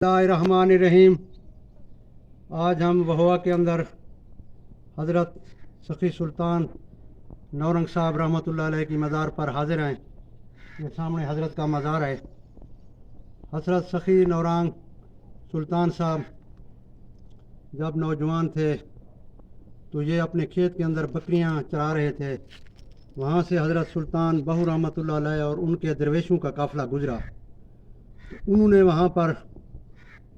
बिस्मिल्लाहिर्रहमानिर्रहीम। आज हम वहवा के अंदर हज़रत सखी सुल्तान नौरंग साहब रहमतुल्लाह अलैह की मज़ार पर हाजिर हैं। ये सामने हज़रत का मज़ार है। हज़रत सखी नौरंग सुल्तान साहब जब नौजवान थे तो ये अपने खेत के अंदर बकरियां चरा रहे थे। वहाँ से हज़रत सुल्तान बहू रहमतुल्लाह अलैह और उनके दरवेशों का काफ़िला गुजरा। तो उन्होंने वहाँ पर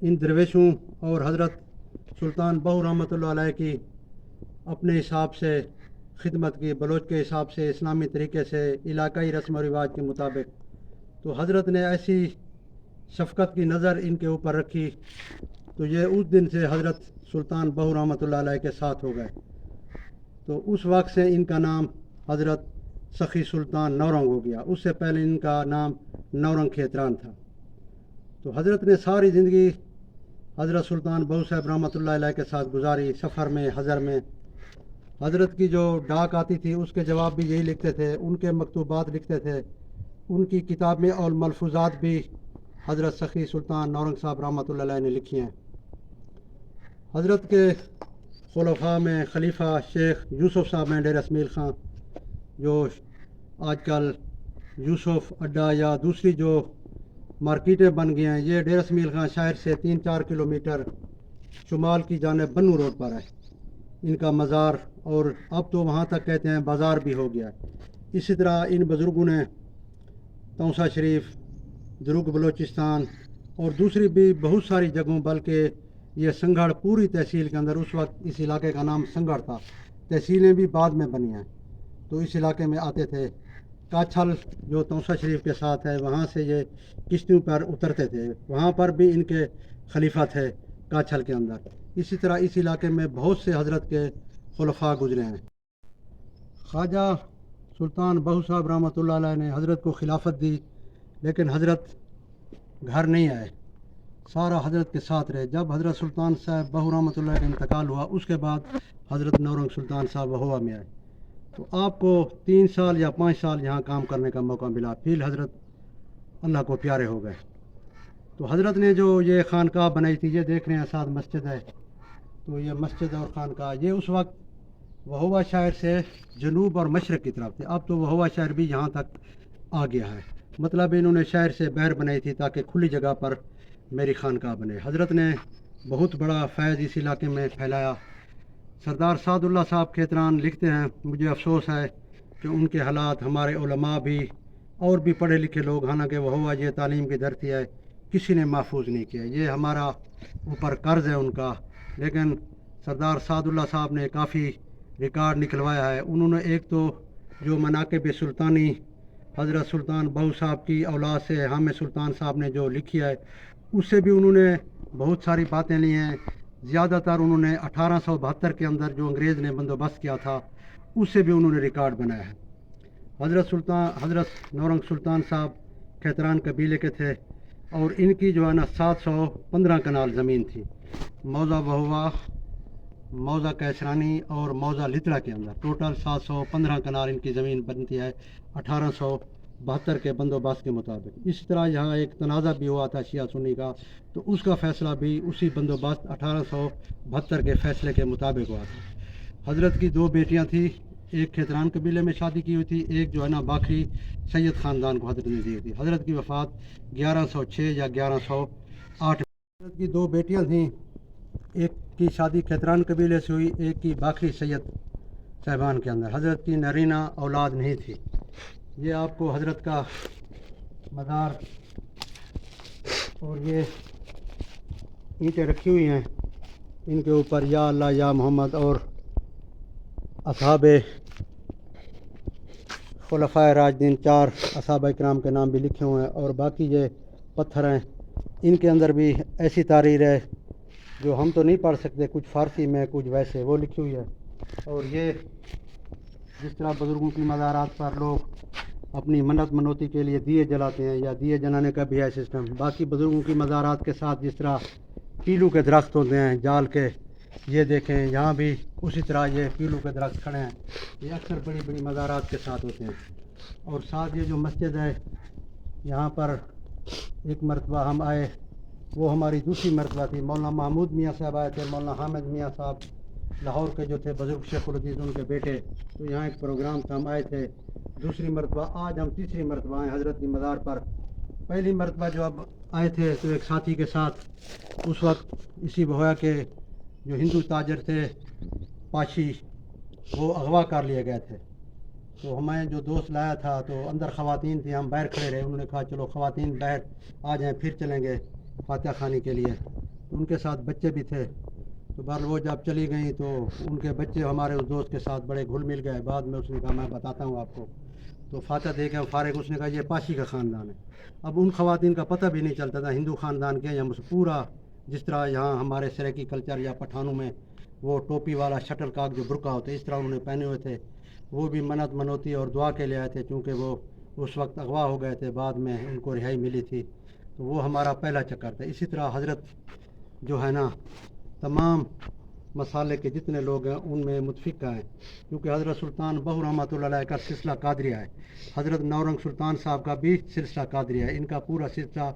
इन दरवेशों और हज़रत सुल्तान बहू रहमतुल्लाह अलैह की अपने हिसाब से खिदमत की, बलोच के हिसाब से, इस्लामी तरीके से, इलाकाई रस्म और रिवाज के मुताबिक। तो हज़रत ने ऐसी शफ़क़त की नज़र इनके ऊपर रखी तो ये उस दिन से हज़रत सुल्तान बहू रहमतुल्लाह अलैह के साथ हो गए। तो उस वक्त से इनका नाम हज़रत सखी सुल्तान नौरंग हो गया। उससे पहले इनका नाम नौरंग खेतरान था। तो हज़रत ने सारी ज़िंदगी हज़रत सुल्तान बहू साहब रहमतुल्लाह अलैह के साथ गुजारी। सफ़र में, हज़र में हज़रत की जो डाक आती थी उसके जवाब भी यही लिखते थे, उनके मकतूबात लिखते थे, उनकी किताबें और मलफूज़ात भी हज़रत सखी सुल्तान नौरंग साहब रहमतुल्लाह अलैह ने लिखी हैं। हज़रत के खुलफा में खलीफा शेख यूसुफ साहब हैं डेरा इसमाइल ख़ां, जो आजकल यूसुफ अड्डा या दूसरी जो मार्केटें बन गई हैं, ये डेरा इसमाइल ख़ां शहर से 3-4 किलोमीटर शुमाल की जानिब बन्नू रोड पर है इनका मज़ार। और अब तो वहाँ तक कहते हैं बाज़ार भी हो गया है। इसी तरह इन बुज़ुर्गों ने तौसा शरीफ, दुरुग बलोचिस्तान और दूसरी भी बहुत सारी जगहों, बल्कि ये संगढ़ पूरी तहसील के अंदर, उस वक्त इस इलाके का नाम संगढ़ था, तहसीलें भी बाद में बनी हैं, तो इस इलाके में आते थे। काछल जो तौसा शरीफ के साथ है, वहाँ से ये किश्तियों पर उतरते थे, वहाँ पर भी इनके खलीफा थे काछल के अंदर। इसी तरह इस इलाके में बहुत से हज़रत के खुलफा गुजरे हैं। ख्वाजा सुल्तान बहू साहब रहमतुल्लाह अलैह ने हज़रत को खिलाफत दी, लेकिन हज़रत घर नहीं आए, सारा हज़रत के साथ रहे। जब हज़रत सुल्तान साहब बहू रहमतुल्लाह का इंतकाल हुआ उसके बाद हज़रत नौरंग सुल्तान साहब वहवा में आए। तो आपको 3 साल या 5 साल यहाँ काम करने का मौका मिला, फिर हज़रत अल्लाह को प्यारे हो गए। तो हज़रत ने जो ये खानकाह बनाई थी, ये देख रहे हैं साथ मस्जिद है, तो ये मस्जिद और खानकाह ये उस वक्त वहवा शहर से जनूब और मशरक़ की तरफ थे। अब तो वहवा शहर भी यहाँ तक आ गया है। मतलब इन्होंने शहर से बहर बनाई थी ताकि खुली जगह पर मेरी खानकाह बने। हज़रत ने बहुत बड़ा फैज़ इस इलाके में फैलाया। सरदार सादुल्लाह साहब खेतरान लिखते हैं, मुझे अफसोस है कि उनके हालात, हमारे उलमा भी और भी पढ़े लिखे लोग, हालांकि वहवा ये तालीम की धरती है, किसी ने महफूज नहीं किया। ये हमारा ऊपर कर्ज़ है उनका। लेकिन सरदार सादुल्लाह साहब ने काफ़ी रिकॉर्ड निकलवाया है। उन्होंने एक तो जो मनाक़िब सुल्तानी हज़रत सुल्तान बहू साहब की औलाद से हामिद सुल्तान साहब ने जो लिखी है, उससे भी उन्होंने बहुत सारी बातें ली हैं। ज़्यादातर उन्होंने 1872 के अंदर जो अंग्रेज़ ने बंदोबस्त किया था उससे भी उन्होंने रिकॉर्ड बनाया है। हज़रत नौरंग सुल्तान साहब खेतरान कबीले के थे और इनकी जो है ना 715 कनाल ज़मीन थी, मौज़ा वहवा, मौज़ा कैसरानी और मौज़ा लितड़ा के अंदर टोटल 715 कनाल इनकी ज़मीन बनती है 1872 के बंदोबस्त के मुताबिक। इसी तरह यहाँ एक तनाज़ा भी हुआ था शिया सुन्नी का, तो उसका फ़ैसला भी उसी बंदोबस्त 1872 के फ़ैसले के मुताबिक हुआ था। हज़रत की 2 बेटियाँ थी, एक खेतरान कबीले में शादी की हुई थी, एक जो है ना बाखरी सैयद ख़ानदान को हज़रत ने दी थी। हज़रत की वफ़ात 1106 या 1108। हज़रत की 2 बेटियाँ थीं, एक की शादी खेतरान कबीले से हुई, एक की बाखरी सैयद साहबान के अंदर। हज़रत की नरीना औलाद नहीं थी। ये आपको हज़रत का मज़ार और ये ईंटें रखी हुई हैं, इनके ऊपर या अल्लाह या मोहम्मद और असहाबे खुलफाए राशिदीन 4 असहाबा इकराम के नाम भी लिखे हुए हैं। और बाकी ये पत्थर हैं, इनके अंदर भी ऐसी तारीर है जो हम तो नहीं पढ़ सकते, कुछ फ़ारसी में कुछ वैसे वो लिखी हुई है। और ये जिस तरह बुज़ुर्गों की मज़ारात पर लोग अपनी मन्नत मनौती के लिए दिए जलाते हैं, या दिए जलाने का भी है सिस्टम। बाकी बुज़ुर्गों की मज़ारात के साथ जिस तरह पीलू के दरख्त होते हैं जाल के, ये देखें यहाँ भी उसी तरह ये पीलू के दरख्त खड़े हैं। ये अक्सर बड़ी बड़ी मज़ारात के साथ होते हैं। और साथ ये जो मस्जिद है, यहाँ पर एक मरतबा हम आए وہ ہماری دوسری مرتبہ تھی. مولانا محمود میاں صاحب آئے تھے, مولانا حامد میاں صاحب لاہور کے جو تھے بزرگ شیخ العزیز ان کے بیٹے, تو یہاں ایک پروگرام تھا, ہم آئے تھے دوسری مرتبہ. آج ہم تیسری مرتبہ آئے حضرت کی مزار پر. پہلی مرتبہ جو اب آئے تھے تو ایک ساتھی کے ساتھ, اس وقت اسی بہویا کے جو ہندو تاجر تھے پاشی, وہ اغوا کر لیے گئے تھے. تو ہمیں جو دوست لایا تھا تو اندر خواتین تھیں, ہم باہر کھڑے رہے. انہوں نے کہا چلو خواتین باہر آ جائیں, پھر چلیں گے فاتحہ خوانی کے لیے. ان کے ساتھ بچے بھی تھے. تو بہرحال وہ جب چلی گئیں تو ان کے بچے ہمارے اس دوست کے ساتھ بڑے گھل مل گئے. بعد میں اس نے کہا میں بتاتا ہوں آپ کو. تو فاتحہ دے کے فارغ اس نے کہا یہ پاشی کا خاندان ہے. اب ان خواتین کا پتہ بھی نہیں چلتا تھا ہندو خاندان کے یا پورا, جس طرح یہاں ہمارے سریکی کلچر یا پٹھانوں میں وہ ٹوپی والا شٹل کاک جو برقع ہوتے اس طرح انہوں نے پہنے ہوئے تھے. وہ بھی منت منوتی اور دعا کے لیے آئے تھے, چونکہ وہ اس وقت اغوا ہو گئے تھے, بعد میں ان کو رہائی ملی تھی. تو وہ ہمارا پہلا چکر تھا. اسی طرح حضرت جو ہے نا تمام مسالے کے جتنے لوگ ہیں ان میں متفق ہیں, کیونکہ حضرت سلطان بہو رحمۃ اللہ علیہ کا سلسلہ قادریہ ہے. حضرت نورنگ سلطان صاحب کا بھی سلسلہ قادریہ ہے. ان کا پورا سلسلہ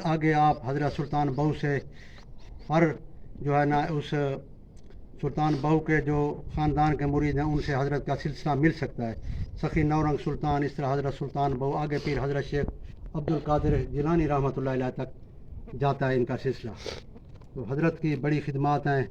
آگے آپ حضرت سلطان بہو سے ہر جو ہے نا اس سلطان بہو کے جو خاندان کے مرید ہیں ان سے حضرت کا سلسلہ مل سکتا ہے. سخی نورنگ سلطان, اس طرح حضرت سلطان بہو, آگے پھر حضرت شیخ عبد القادر جیلانی رحمۃ اللہ علیہ تک جاتا ہے ان کا سلسلہ. تو حضرت کی بڑی خدمات ہیں.